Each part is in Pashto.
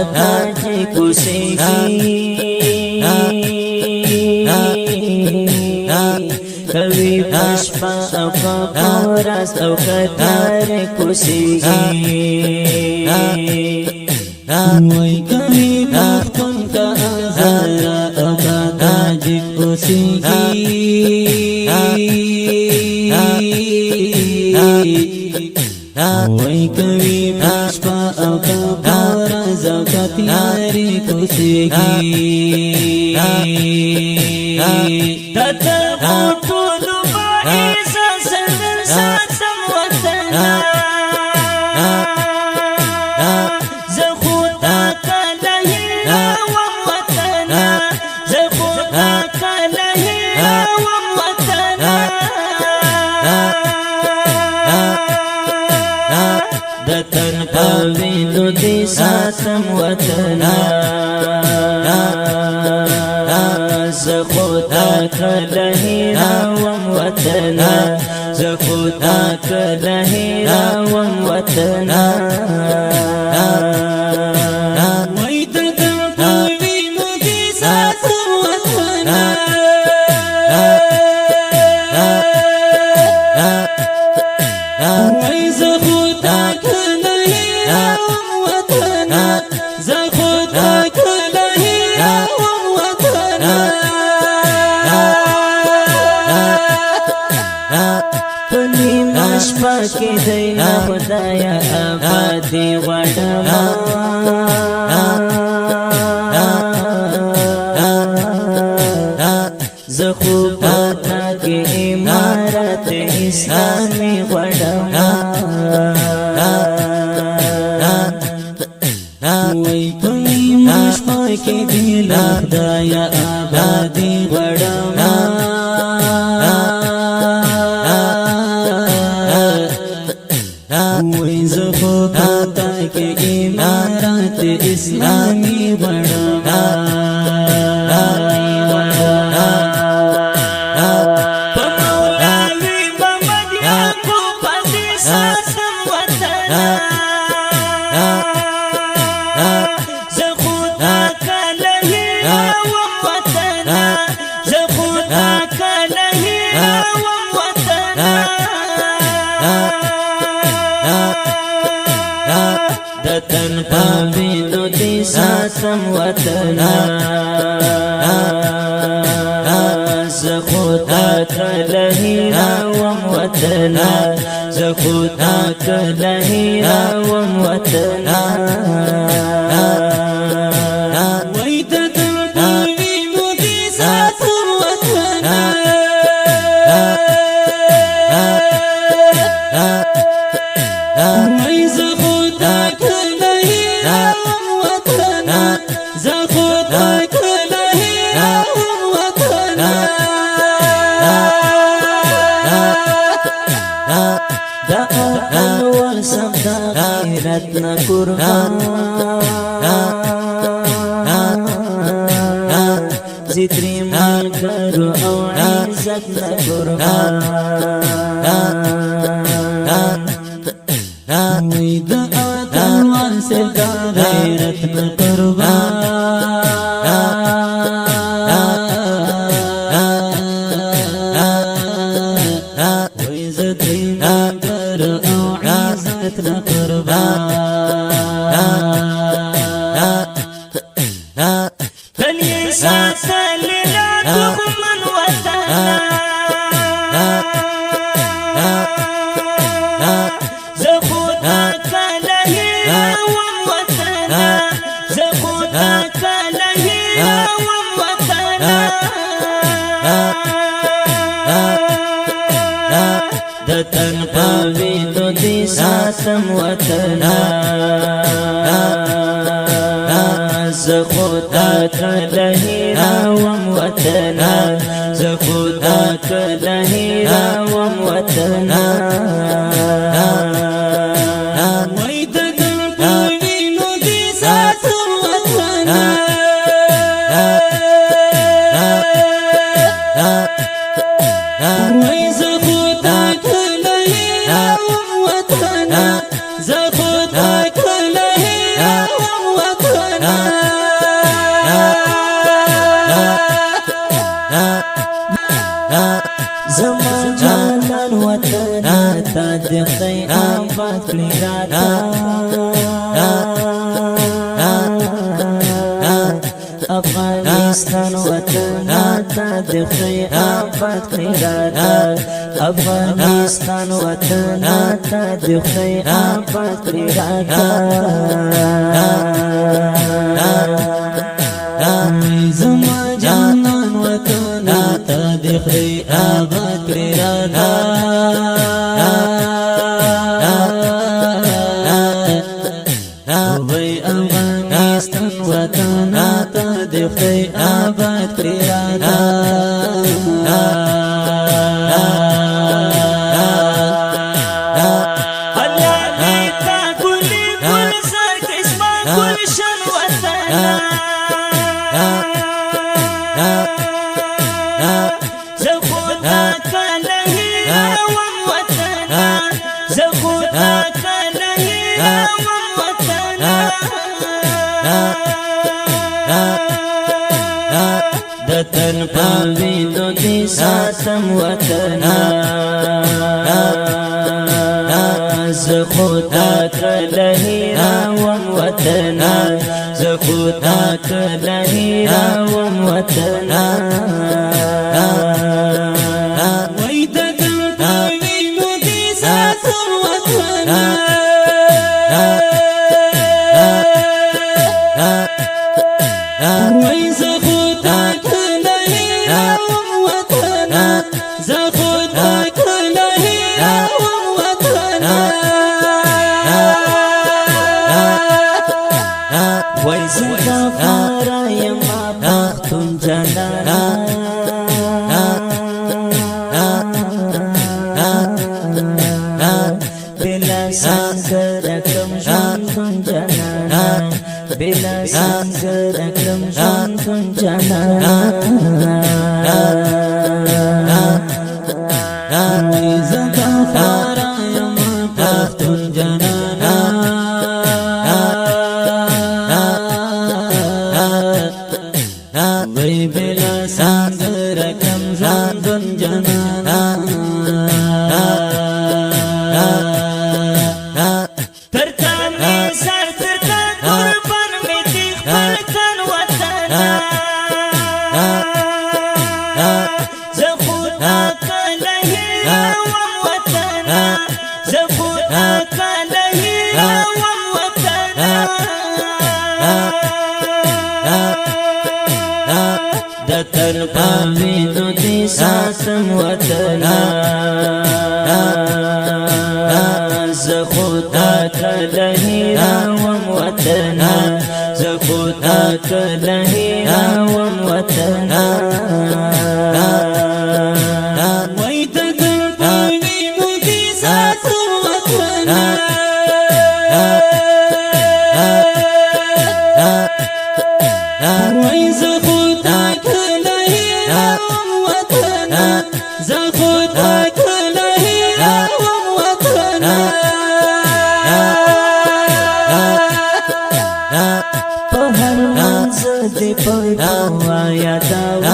چې کوسېږي کوي پشپا او پاراس او کتار کوسېږي وای کوي پختون کا هزارا او تاج کوسېږي وای کوي پشپا او پاراس او کتار کوسېږي دتن پاوینو دی ساتم وطنا زخوتا کلہی راوم وطنا زخوتا کلہی راوم وطنا وای دتن پاوینو دی ساتم وطنا وای زخوتا کلہی راوم وطنا زخوتا کلہی راوم وطنا پنی مشپا کی دینا خدایا آبادی وڑما زخوباتا کی امارت اسلامی وڑما وای کوي مشپا کی دینا خدایا آبادی وڑما وای زخوباتا کی امارت اسلامی وڑما دتن پاوینو دی ساتم وطنا زخوتا کلہی راوم وطنا زخوتا کلہی راوم وطنا وای دتن پاوینو دی ساتم وطنا وای زخوتا کلہی راوم وطنا زخوتا کلہی راوم وطنا دا انوار سبدا غیرت نا قربان زیتری مال کرو او عزت نا قربان وای دا انوار سبدا غیرت نا قربان وای زیتری مال کرو او عزت نا قربان فني ساسلنا تغمن وطنا زخوتا كلهي راوم وطنا زخوتا كلهي راوم وطنا دتن پاوینو دی ساتم وطنا زخوتا کلہی راوم وطنا زخوتا کلہی راوم وطنا وای دتن پاوینو دی ساتم وطنا وای زخوتا کلہی راوم وطنا زخوتا کلہی راوم وطنا زمان جانان وطنا تا دخی آباد کړی راته افغانستان وطنا تا دخی آباد کړی راته افغانستان وطنا تا دخی آباد کړی راته زما جانان وطنا تا دخی آباد کړی راته وای افغانستان وطنا تا دخی آباد کړی راته دتن پاوینو دی ساتم وطنا زخوتا کلهی راوم وطنا زخوتا کلهی راوم وطنا وای دتن پاوینو دی ساتم وطنا وای زخوتا کلهی راوم وطنا زخوتا کلهی راوم وطنا وای زکا فارا یما پختون جانانا بلا سانگرکم ژوندون جانانا بلا سانگرکم ژوندون جانانا زکا فارا یما پختون جانانا وای بلا سانگرکم ژوندون جانانا دتن پاوینو دی ساتم وطنا زخوتا کلهی راوم وطنا زخوتا کلهی راوم وطنا وای دتن پاوینو دی ساتم وطنا وای زخوتا کلهی راوم وطنا زخوتا کلهی راوم وطنا په هر منځ دې په دعا یادوم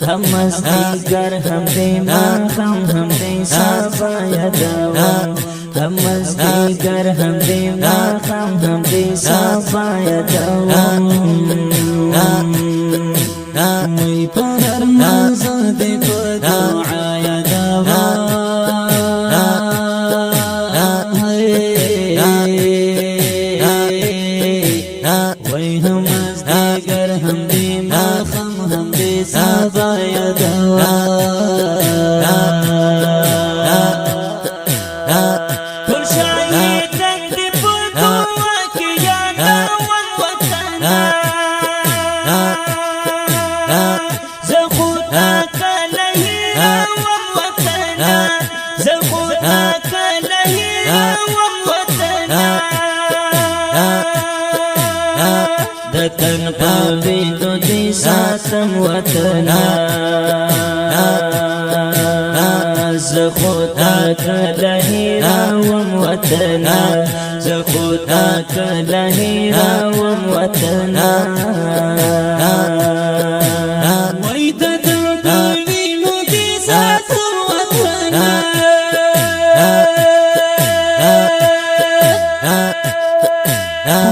هم مازدیګر هم دې ماښام هم دې سبا یادوم هم مازدیګر هم دې ماښام هم دې سبا یادوم وای په هر منځ دې په دعا یادوم وای هم مازدیګر هم دې ماښام هم دې سبا یادوم دتن پاوینو دی ساتم وطنا زخوتا کلهی راوم وطنا زخوتا كلهيرا وموتنا ويدد القلبين كسات وطنا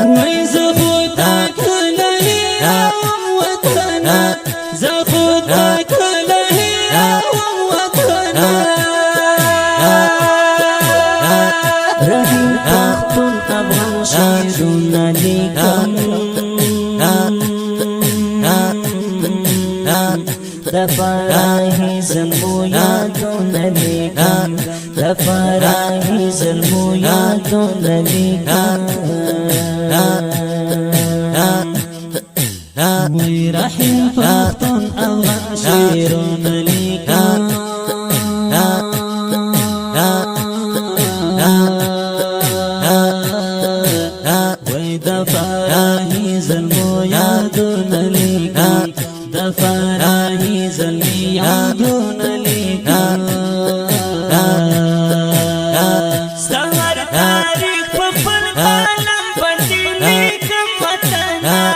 ويزخوتك لهيرا وموتنا زخوتك لهيرا وموتنا رهين تخت أبغى شيرنا لكم دفراهي زلمو يادون لكم دفراهي زلمو يادون لكم ويرحم فخط أبغى شيرنا لكم دفراهي زلمو يادون لكم دفراهي زلمي يادون لكم استمر تاريخ بفل قلم بدينيكم وطنا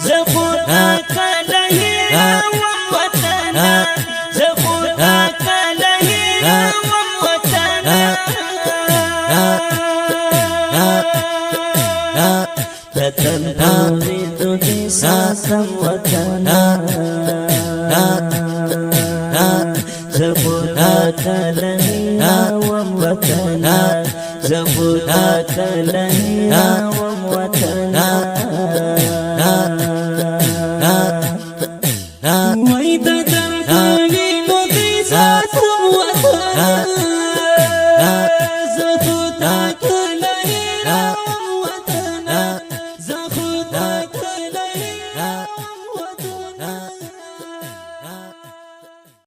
زخوتك لهيرا وموتنا زخوتك لهيرا وموتنا تتنبرد قصاصا وطنا زخوتك لهيرا وموتنا زخوتك لهيرا وموتنا ويدد